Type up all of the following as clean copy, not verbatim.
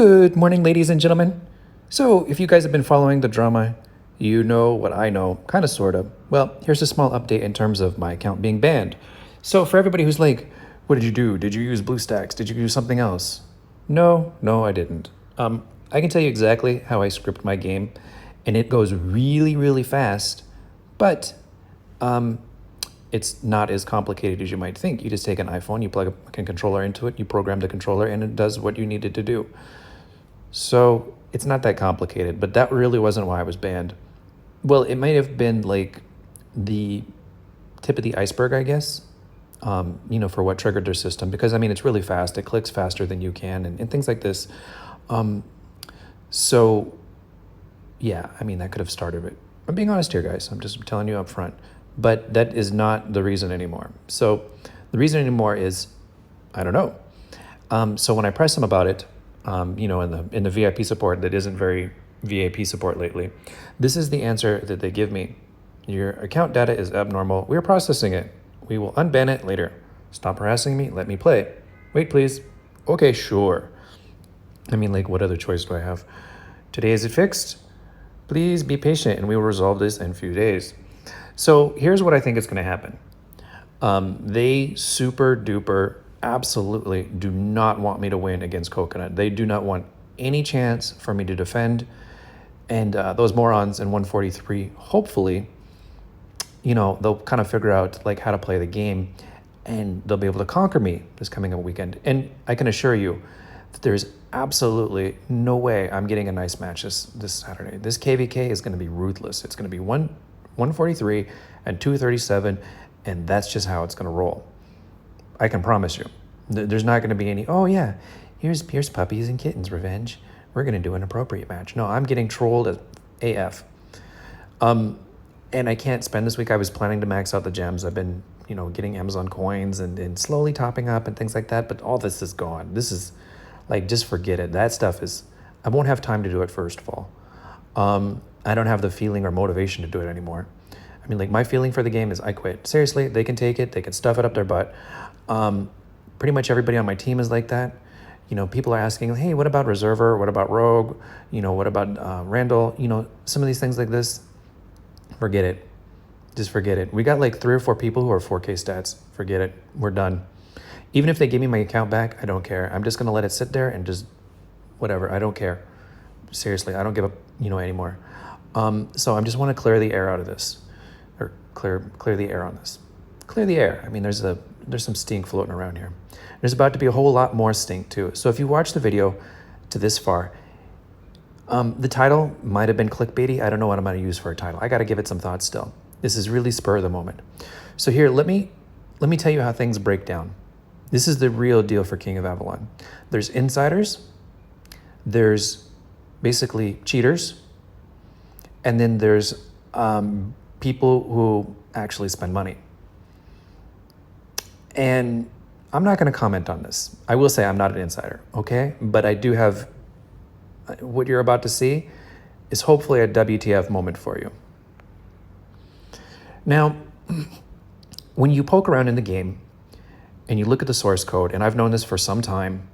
Good morning, ladies and gentlemen. So, if you guys have been following the drama, you know what I know, kind of, sort of. Well, here's a small update in terms of my account being banned. So, for everybody who's like, what did you do? Did you use BlueStacks? Did you do something else? No, I didn't. I can tell you exactly how I script my game, and it goes really, really fast, but it's not as complicated as you might think. You just take an iPhone, you plug a controller into it, you program the controller, and it does what you needed to do. So it's not that complicated, but that really wasn't why I was banned. Well, it might have been like the tip of the iceberg, I guess, for what triggered their system. Because, I mean, it's really fast. It clicks faster than you can and things like this. So, yeah, I mean, that could have started it. I'm being honest here, guys. I'm just telling you up front. But that is not the reason anymore. So the reason anymore is, I don't know. So when I press them about it, in the VIP support that isn't very VIP support lately, this is the answer that they give me. Your account data is abnormal. We're processing it. We will unban it later. Stop harassing me. Let me play. Wait, please. Okay, sure. I mean, like, what other choice do I have? Today, is it fixed? Please be patient and we will resolve this in a few days. So here's what I think is going to happen. They super duper absolutely do not want me to win against Coconut. They do not want any chance for me to defend. And those morons in 143, hopefully, they'll kind of figure out like how to play the game and they'll be able to conquer me this coming up weekend. And I can assure you that there's absolutely no way I'm getting a nice match this Saturday. This KVK is going to be ruthless. It's going to be 143 and 237, and that's just how it's going to roll. I can promise you. There's not going to be any, oh yeah, here's puppies and kittens revenge. We're going to do an appropriate match. No, I'm getting trolled as AF. And I can't spend this week. I was planning to max out the gems. I've been, getting Amazon coins and slowly topping up and things like that, but all this is gone. This is like, just forget it. That stuff is, I won't have time to do it, first of all. I don't have the feeling or motivation to do it anymore. I mean, like, my feeling for the game is I quit. Seriously, they can take it. They can stuff it up their butt. Pretty much everybody on my team is like that. People are asking, hey, what about Reserver? What about Rogue? What about Randall? Some of these things like this, forget it. Just forget it. We got like 3 or 4 people who are 4K stats. Forget it. We're done. Even if they give me my account back, I don't care. I'm just going to let it sit there and just whatever. I don't care. Seriously, I don't give up, anymore. So I just want to clear the air out of this, or clear the air on this. Clear the air. I mean, there's some stink floating around here. There's about to be a whole lot more stink too. So if you watch the video to this far, the title might have been clickbaity. I don't know what I'm going to use for a title. I got to give it some thought still. This is really spur of the moment. So here, let me tell you how things break down. This is the real deal for King of Avalon. There's insiders. There's basically cheaters. And then there's people who actually spend money. And I'm not going to comment on this. I will say I'm not an insider, okay? But I do have, what you're about to see is hopefully a WTF moment for you. Now, when you poke around in the game and you look at the source code, and I've known this for some time,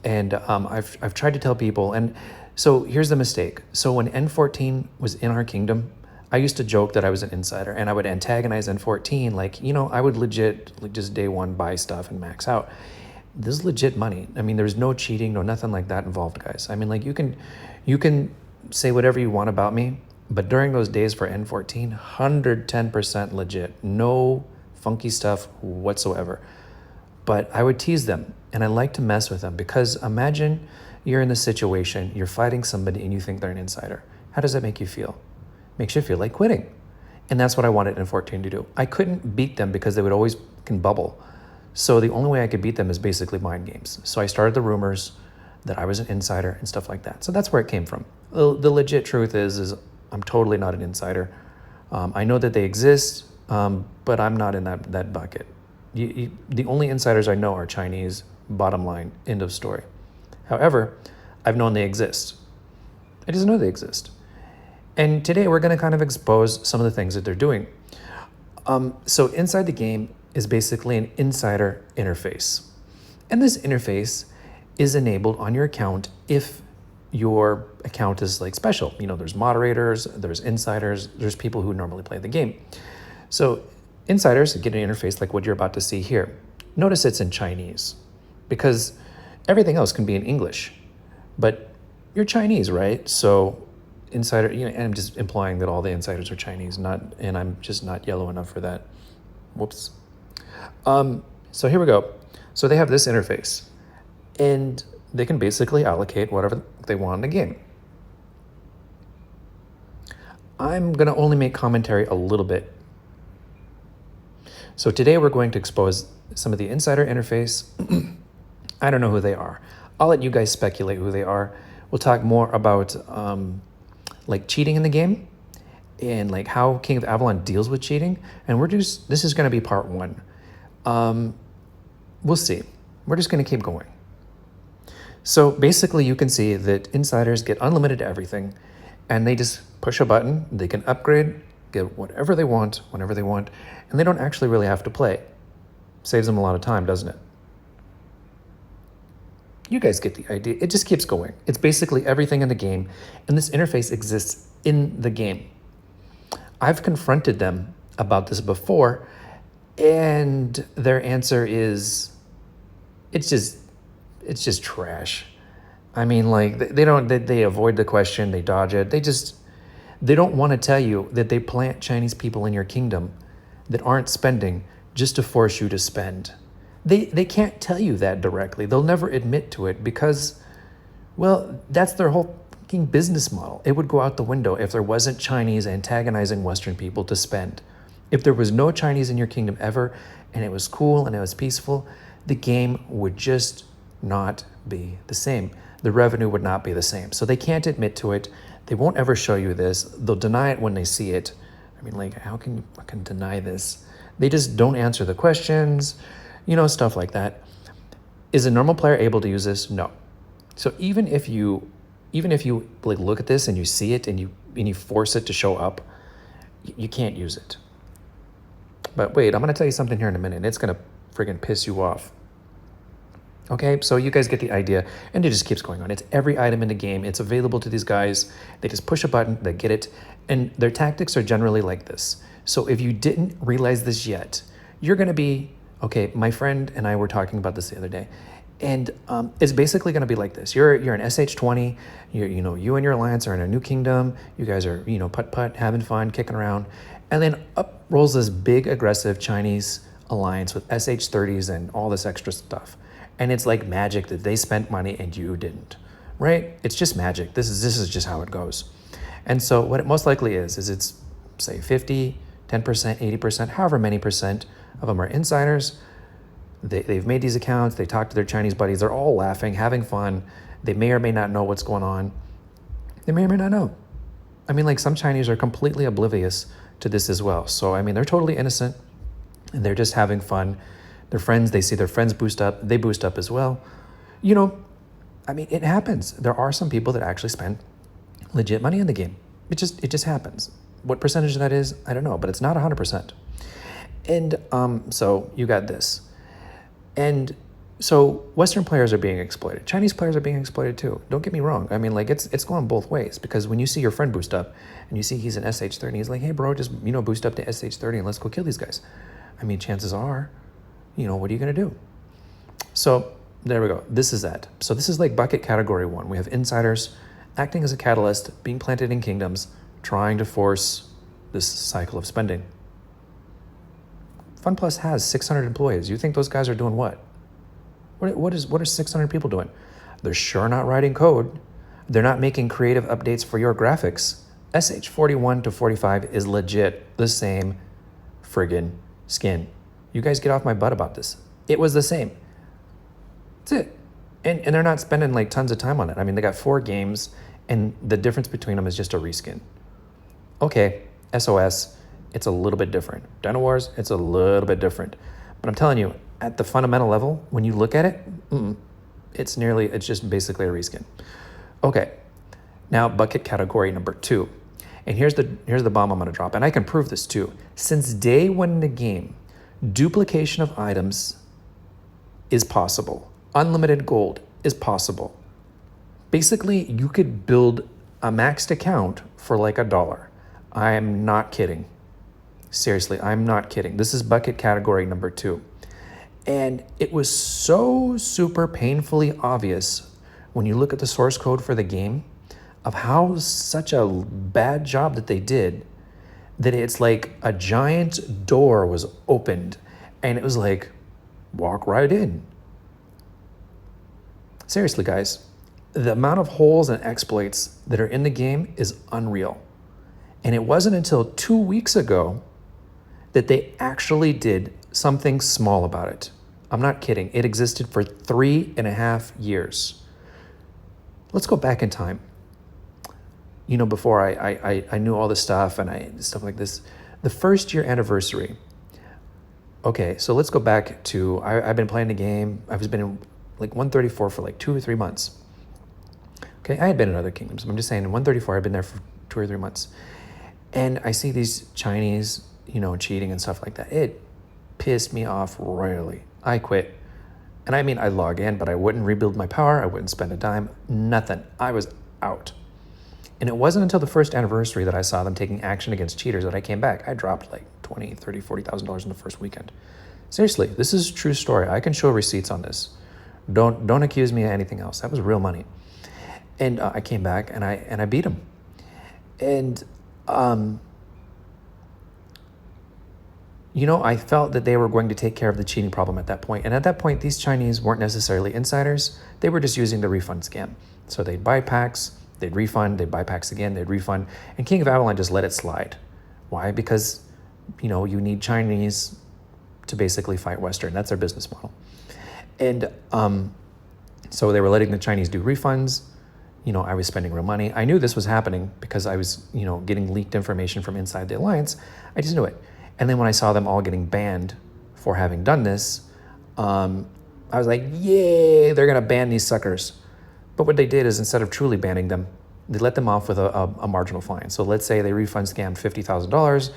and I've tried to tell people, and so here's the mistake. So when N14 was in our kingdom, I used to joke that I was an insider and I would antagonize N14. Like, I would legit, like, just day one buy stuff and max out. This is legit money. I mean, there's no cheating, no nothing like that involved, guys. I mean, like, you can say whatever you want about me, but during those days for N14, 110% legit. No funky stuff whatsoever. But I would tease them and I like to mess with them, because imagine you're in this situation, you're fighting somebody and you think they're an insider. How does that make you feel? Makes you feel like quitting. And that's what I wanted N14 to do. I couldn't beat them because they would always can bubble. So the only way I could beat them is basically mind games. So I started the rumors that I was an insider and stuff like that. So that's where it came from. The legit truth is I'm totally not an insider. I know that they exist, but I'm not in that bucket. The only insiders I know are Chinese, bottom line, end of story. However, I've known they exist. I just know they exist. And today we're going to kind of expose some of the things that they're doing. So inside the game is basically an insider interface. And this interface is enabled on your account if your account is like special. You know, there's moderators, there's insiders, there's people who normally play the game. So insiders get an interface like what you're about to see here. Notice it's in Chinese because everything else can be in English, but you're Chinese, right? So insider, you know, and I'm just implying that all the insiders are Chinese, and I'm just not yellow enough for that. Whoops. So here we go. So they have this interface, and they can basically allocate whatever they want in the game. I'm going to only make commentary a little bit. So today we're going to expose some of the insider interface. I don't know who they are. I'll let you guys speculate who they are. We'll talk more about like cheating in the game and like how King of Avalon deals with cheating. And this is going to be part one. We'll see. We're just going to keep going. So basically you can see that insiders get unlimited everything, and they just push a button. They can upgrade, get whatever they want, whenever they want, and they don't actually really have to play. Saves them a lot of time, doesn't it? You guys get the idea. It just keeps going. It's basically everything in the game, and this interface exists in the game. I've confronted them about this before, and their answer is, it's just trash. I mean, like, they avoid the question, they dodge it. They don't want to tell you that they plant Chinese people in your kingdom that aren't spending just to force you to spend. They can't tell you that directly. They'll never admit to it because, well, that's their whole fucking business model. It would go out the window if there wasn't Chinese antagonizing Western people to spend. If there was no Chinese in your kingdom ever, and it was cool and it was peaceful, the game would just not be the same. The revenue would not be the same. So they can't admit to it. They won't ever show you this. They'll deny it when they see it. I mean, like, how can you fucking deny this? They just don't answer the questions, you know, stuff like that. Is a normal player able to use this? No. So even if you like look at this and you see it and you force it to show up, you can't use it. But wait, I'm going to tell you something here in a minute, and it's going to friggin' piss you off. Okay, so you guys get the idea, and it just keeps going on. It's every item in the game. It's available to these guys. They just push a button, they get it, and their tactics are generally like this. So if you didn't realize this yet, you're going to be, okay, my friend and I were talking about this the other day, and it's basically going to be like this. You're an SH20, you and your alliance are in a new kingdom. You guys are, putt-putt, having fun, kicking around, and then up rolls this big, aggressive Chinese alliance with SH30s and all this extra stuff. And it's like magic that they spent money and you didn't, right? It's just magic. This is just how it goes. And so what it most likely is it's, say, 50, 10%, 80%, however many percent of them are insiders. They've made these accounts. They talk to their Chinese buddies. They're all laughing, having fun. They may or may not know what's going on. They may or may not know. I mean, like, some Chinese are completely oblivious to this as well. So, I mean, they're totally innocent, and they're just having fun. Their friends, they see their friends boost up, they boost up as well. I mean, it happens. There are some people that actually spend legit money in the game. It just happens. What percentage of that is, I don't know, but it's not 100%. And so you got this. And so Western players are being exploited. Chinese players are being exploited too. Don't get me wrong. I mean, like, it's going both ways, because when you see your friend boost up and you see he's an SH30, he's like, hey bro, just, boost up to SH30 and let's go kill these guys. I mean, chances are, what are you going to do? So there we go. This is that. So this is like bucket category 1. We have insiders acting as a catalyst, being planted in kingdoms, trying to force this cycle of spending. FunPlus has 600 employees. You think those guys are doing what? What are 600 people doing? They're sure not writing code. They're not making creative updates for your graphics. SH41 to 45 is legit the same friggin' skin. You guys get off my butt about this. It was the same. That's it. And they're not spending like tons of time on it. I mean, they got 4 games, and the difference between them is just a reskin. Okay, SOS, it's a little bit different. Dino Wars, it's a little bit different. But I'm telling you, at the fundamental level, when you look at it, it's just basically a reskin. Okay, now bucket category number 2. And here's the bomb I'm gonna drop, and I can prove this too. Since day 1 in the game, duplication of items is possible. Unlimited gold is possible. Basically, you could build a maxed account for like $1. I'm not kidding. Seriously, I'm not kidding. This is bucket category number 2. And it was so super painfully obvious when you look at the source code for the game of how such a bad job that they did, that it's like a giant door was opened and it was like, walk right in. Seriously, guys, the amount of holes and exploits that are in the game is unreal. And it wasn't until 2 weeks ago that they actually did something small about it. I'm not kidding. It existed for 3.5 years. Let's go back in time. You know, before I knew all this stuff and stuff like this, the first year anniversary. Okay, so let's go back to, I've been playing the game. I've been in like 134 for like 2 or 3 months. Okay, I had been in other kingdoms. I'm just saying in 134, I've been there for 2 or 3 months. And I see these Chinese, cheating and stuff like that. It pissed me off royally. I quit. And I mean, I log in, but I wouldn't rebuild my power. I wouldn't spend a dime, nothing. I was out. And it wasn't until the first anniversary that I saw them taking action against cheaters that I came back. I dropped like $20,000, $30,000, $40,000 in the first weekend. Seriously, this is a true story. I can show receipts on this. Don't accuse me of anything else. That was real money. And I came back and I beat them. And I felt that they were going to take care of the cheating problem at that point. And at that point, these Chinese weren't necessarily insiders. They were just using the refund scam. So they'd buy packs, they'd refund, they'd buy packs again, they'd refund. And King of Avalon just let it slide. Why? Because, you need Chinese to basically fight Western. That's their business model. And so they were letting the Chinese do refunds. I was spending real money. I knew this was happening because I was, getting leaked information from inside the alliance. I just knew it. And then when I saw them all getting banned for having done this, I was like, yay, they're going to ban these suckers. But what they did is instead of truly banning them, they let them off with a marginal fine. So let's say they refund scammed $50,000.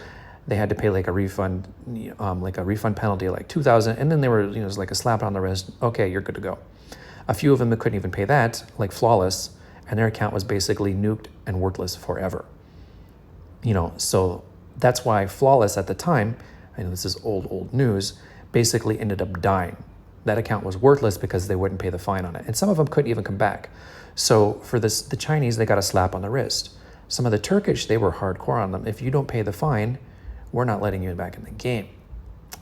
They had to pay like a refund, penalty of like $2,000. And then they were, it was like a slap on the wrist. Okay, you're good to go. A few of them that couldn't even pay that, like Flawless, and their account was basically nuked and worthless forever. So that's why Flawless at the time, I know this is old news, basically ended up dying. That account was worthless because they wouldn't pay the fine on it. And some of them couldn't even come back. So for the Chinese, they got a slap on the wrist. Some of the Turkish, they were hardcore on them. If you don't pay the fine, we're not letting you back in the game.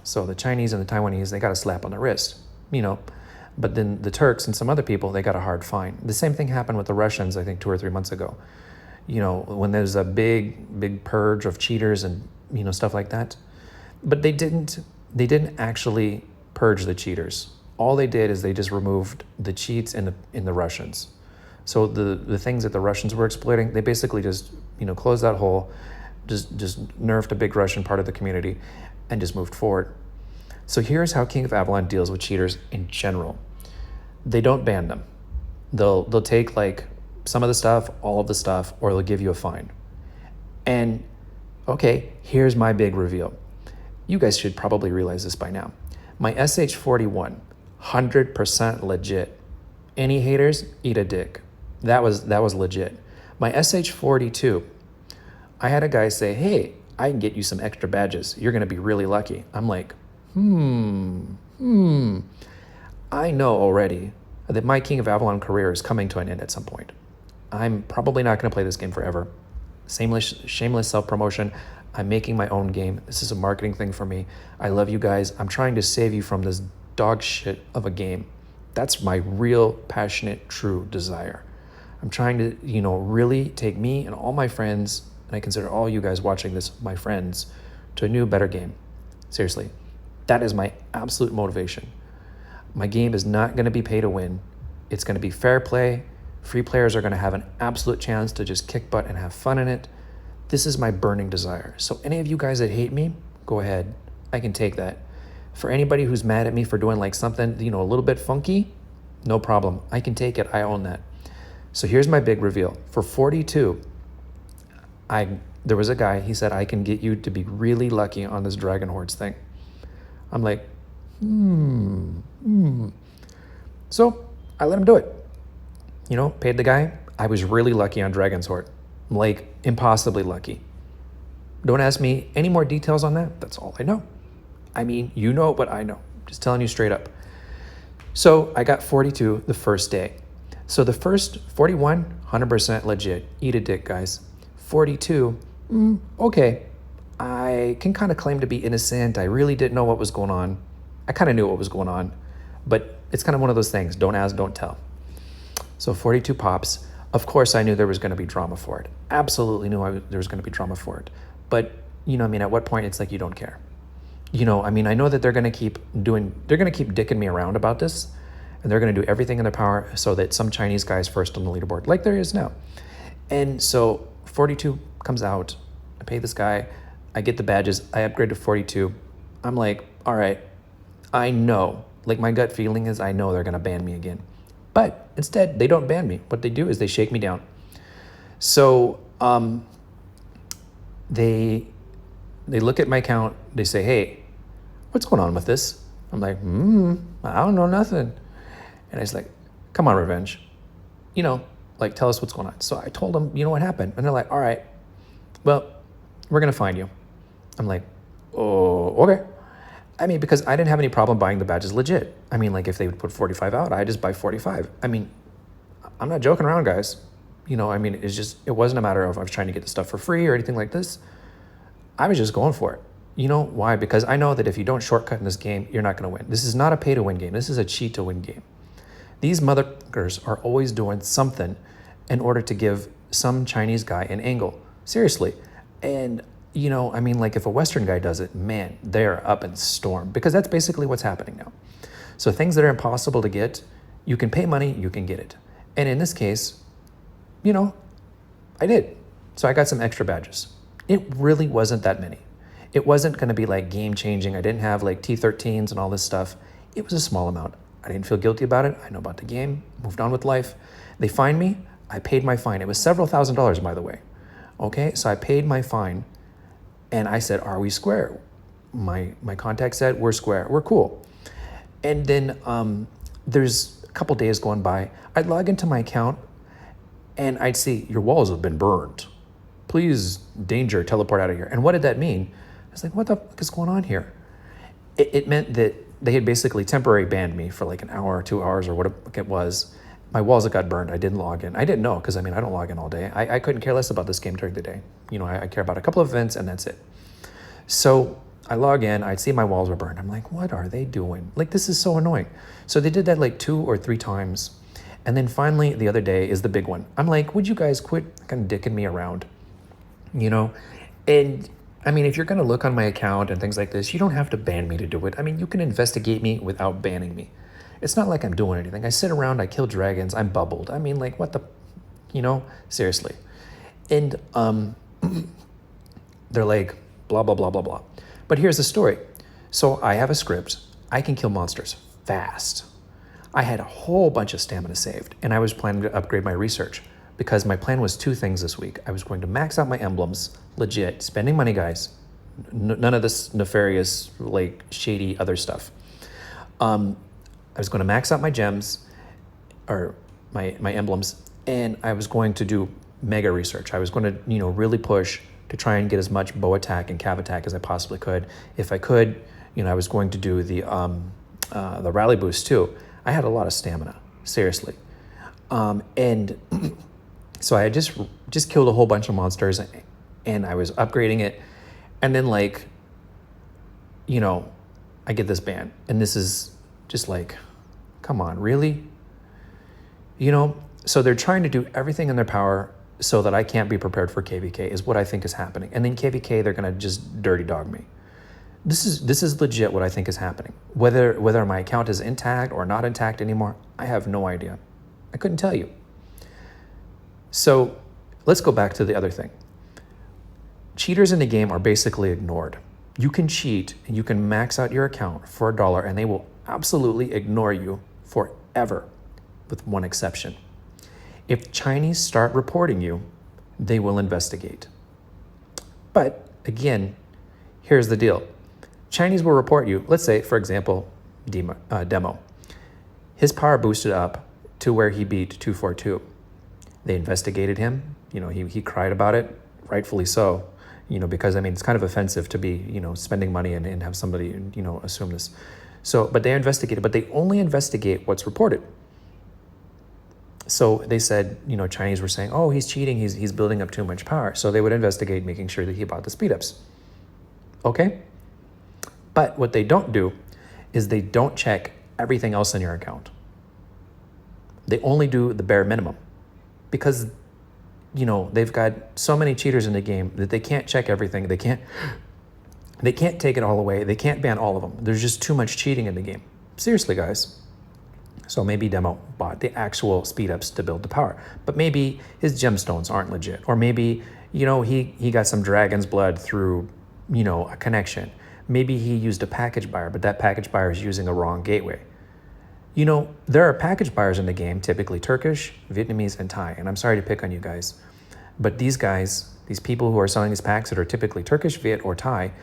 So the Chinese and the Taiwanese, they got a slap on the wrist, But then the Turks and some other people, they got a hard fine. The same thing happened with the Russians, I think 2 or 3 months ago. When there's a big purge of cheaters and, stuff like that. But they didn't actually purge the cheaters. All they did is they just removed the cheats in the Russians. So the things that the Russians were exploiting, they basically just, closed that hole, just nerfed a big Russian part of the community and just moved forward. So here's how King of Avalon deals with cheaters in general. They don't ban them. They'll take like some of the stuff, all of the stuff, or they'll give you a fine. And okay, here's my big reveal. You guys should probably realize this by now. My SH41, 100% legit. Any haters, eat a dick. That was legit. My SH42, I had a guy say, hey, I can get you some extra badges. You're gonna be really lucky. I'm like, I know already that my King of Avalon career is coming to an end at some point. I'm probably not going to play this game forever. Shameless self-promotion. I'm making my own game. This is a marketing thing for me. I love you guys. I'm trying to save you from this dog shit of a game. That's my real, passionate, true desire. I'm trying to, really take me and all my friends, and I consider all you guys watching this my friends, to a new, better game. Seriously. That is my absolute motivation. My game is not going to be pay to win. It's going to be fair play. Free players are going to have an absolute chance to just kick butt and have fun in it. This is my burning desire. So any of you guys that hate me, go ahead. I can take that. For anybody who's mad at me for doing like something, a little bit funky, no problem. I can take it. I own that. So here's my big reveal. For 42, there was a guy, he said, I can get you to be really lucky on this Dragon Hordes thing. I'm like, So I let him do it. Paid the guy. I was really lucky on Dragon's Horde. Like, impossibly lucky. Don't ask me any more details on that. That's all I know. I mean, you know what I know. Just telling you straight up. So I got 42 the first day. So the first 41, 100% legit. Eat a dick, guys. 42, okay. I can kind of claim to be innocent. I really didn't know what was going on. I kind of knew what was going on. But it's kind of one of those things. Don't ask, don't tell. So 42 pops. Of course, I knew there was going to be drama for it. Absolutely knew there was going to be drama for it. But, at what point it's like you don't care. I know that they're going to keep dicking me around about this, and they're going to do everything in their power so that some Chinese guy is first on the leaderboard, like there is now. And so 42 comes out. I pay this guy. I get the badges. I upgrade to 42. I'm like, all right, I know. Like, my gut feeling is I know they're going to ban me again. But instead, they don't ban me. What they do is they shake me down. So they look at my account. They say, hey, what's going on with this? I'm like, I don't know nothing. And I was like, come on, Revenge. Tell us what's going on. So I told them, what happened? And they're like, all right, well, we're going to find you. I'm like, oh, okay. I mean, because I didn't have any problem buying the badges legit. I mean, like, if they would put 45 out, I just buy 45. I mean, I'm not joking around, guys. It wasn't a matter of I was trying to get the stuff for free or anything like this. I was just going for it. Why? Because I know that if you don't shortcut in this game, you're not going to win. This is not a pay-to-win game. This is a cheat-to-win game. These motherfuckers are always doing something in order to give some Chinese guy an angle. Seriously. And, if a Western guy does it, man, they're up in storm. Because that's basically what's happening now. So things that are impossible to get, you can pay money, you can get it. And in this case, I did. So I got some extra badges. It really wasn't that many. It wasn't going to be like game changing. I didn't have like T13s and all this stuff. It was a small amount. I didn't feel guilty about it. I know about the game, moved on with life. They fined me. I paid my fine. It was several $1,000s, by the way. Okay, so I paid my fine and I said, are we square? My contact said, we're square, we're cool. And then there's a couple days going by. I'd log into my account and I'd see your walls have been burned. Please, danger, teleport out of here. And what did that mean? I was like, what the fuck is going on here? It meant that they had basically temporarily banned me for like an hour or 2 hours or what it was. My walls had got burned. I didn't log in. I didn't know because I don't log in all day. I couldn't care less about this game during the day. I care about a couple of events and that's it. So I log in. I'd see my walls were burned. I'm like, what are they doing? Like, this is so annoying. So they did that like 2 or 3 times. And then finally the other day is the big one. I'm like, would you guys quit kind of dicking me around? And if you're going to look on my account and things like this, you don't have to ban me to do it. You can investigate me without banning me. It's not like I'm doing anything. I sit around, I kill dragons, I'm bubbled. What the, seriously. And they're like, blah, blah, blah, blah, blah. But here's the story. So I have a script. I can kill monsters fast. I had a whole bunch of stamina saved, and I was planning to upgrade my research because my plan was 2 things this week. I was going to max out my emblems, legit, spending money, guys. None of this nefarious, like, shady other stuff. I was going to max out my gems, or my emblems, and I was going to do mega research. I was going to, really push to try and get as much bow attack and cav attack as I possibly could. If I could, I was going to do the rally boost too. I had a lot of stamina, seriously. And so I had just killed a whole bunch of monsters and I was upgrading it. And then I get this ban. And this is just like, come on, really? So they're trying to do everything in their power so that I can't be prepared for KVK is what I think is happening. And then KVK, they're going to just dirty dog me. This is legit what I think is happening. Whether my account is intact or not intact anymore, I have no idea. I couldn't tell you. So let's go back to the other thing. Cheaters in the game are basically ignored. You can cheat and you can max out your account for $1 and they will absolutely ignore you forever, with one exception. If Chinese start reporting you, they will investigate. But again, here's the deal. Chinese will report you. Let's say, for example, Demo. His power boosted up. to where he beat 242. They investigated him. He cried about it, rightfully so. Because I mean, it's kind of offensive to be, spending money and have somebody, assume this. So, but they investigated, but they only investigate what's reported. So they said, Chinese were saying, oh, he's cheating, he's building up too much power. So they would investigate, making sure that he bought the speed-ups. Okay? But what they don't do is they don't check everything else in your account. They only do the bare minimum because, they've got so many cheaters in the game that they can't check everything. They can't take it all away. They can't ban all of them. There's just too much cheating in the game. Seriously, guys. So maybe Demo bought the actual speed ups to build the power, but maybe his gemstones aren't legit. Or maybe, he got some dragon's blood through, a connection. Maybe he used a package buyer, but that package buyer is using a wrong gateway. There are package buyers in the game, typically Turkish, Vietnamese, and Thai. And I'm sorry to pick on you guys, but these guys, these people who are selling these packs that are typically Turkish, Viet, or Thai,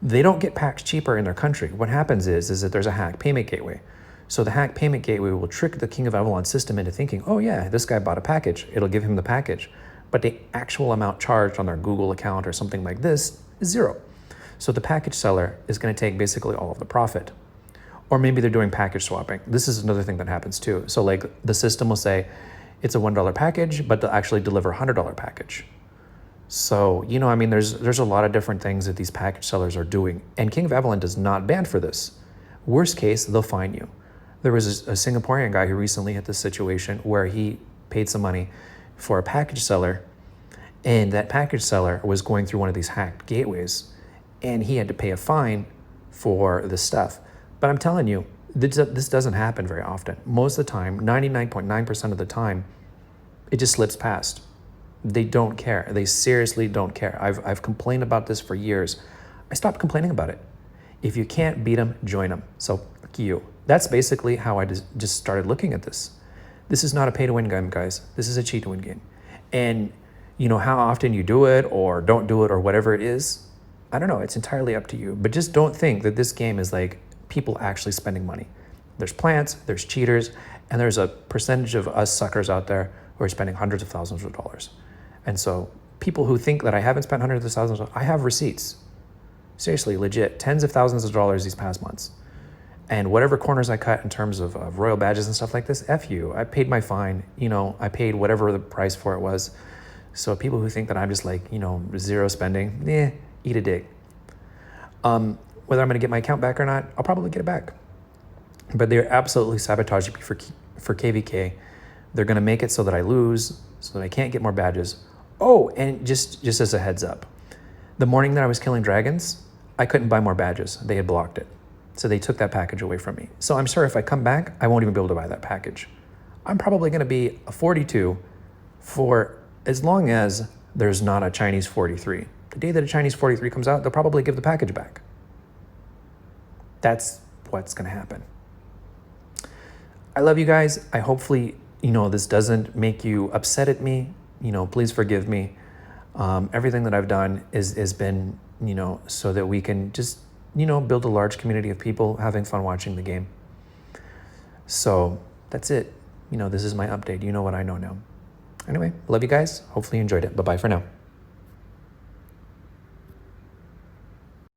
they don't get packs cheaper in their country. What happens is that there's a hack payment gateway. So the hack payment gateway will trick the King of Avalon system into thinking, oh yeah, this guy bought a package. It'll give him the package. But the actual amount charged on their Google account or something like this is zero. So the package seller is going to take basically all of the profit. Or maybe they're doing package swapping. This is another thing that happens too. So like the system will say it's a $1 package, but they'll actually deliver a $100 package. So, there's a lot of different things that these package sellers are doing. And King of Avalon does not ban for this. Worst case, they'll fine you. There was a Singaporean guy who recently hit this situation where he paid some money for a package seller, and that package seller was going through one of these hacked gateways, and he had to pay a fine for the stuff. But I'm telling you, this doesn't happen very often. Most of the time, 99.9% of the time, it just slips past. They don't care. They seriously don't care. I've complained about this for years. I stopped complaining about it. If you can't beat them, join them. So fuck you. That's basically how I just started looking at this. This is not a pay-to-win game, guys. This is a cheat-to-win game. And how often you do it or don't do it or whatever it is, I don't know. It's entirely up to you. But just don't think that this game is like people actually spending money. There's plants, there's cheaters, and there's a percentage of us suckers out there who are spending hundreds of thousands of dollars. And so people who think that I haven't spent hundreds of thousands of dollars, I have receipts. Seriously, legit, tens of thousands of dollars these past months. And whatever corners I cut in terms of royal badges and stuff like this, F you. I paid my fine. I paid whatever the price for it was. So people who think that I'm just like, zero spending, eat a dick. Whether I'm going to get my account back or not, I'll probably get it back. But they're absolutely sabotaging me for KVK. They're going to make it so that I lose, so that I can't get more badges. Oh, and just as a heads up, the morning that I was killing dragons, I couldn't buy more badges. They had blocked it. So they took that package away from me. So I'm sure if I come back, I won't even be able to buy that package. I'm probably going to be a 42 for as long as there's not a Chinese 43. The day that a Chinese 43 comes out, they'll probably give the package back. That's what's going to happen. I love you guys. I hopefully, this doesn't make you upset at me. Please forgive me. Everything that I've done has been, so that we can just, build a large community of people having fun watching the game. So that's it. This is my update. You know what I know now. Anyway, love you guys. Hopefully you enjoyed it. Bye-bye for now.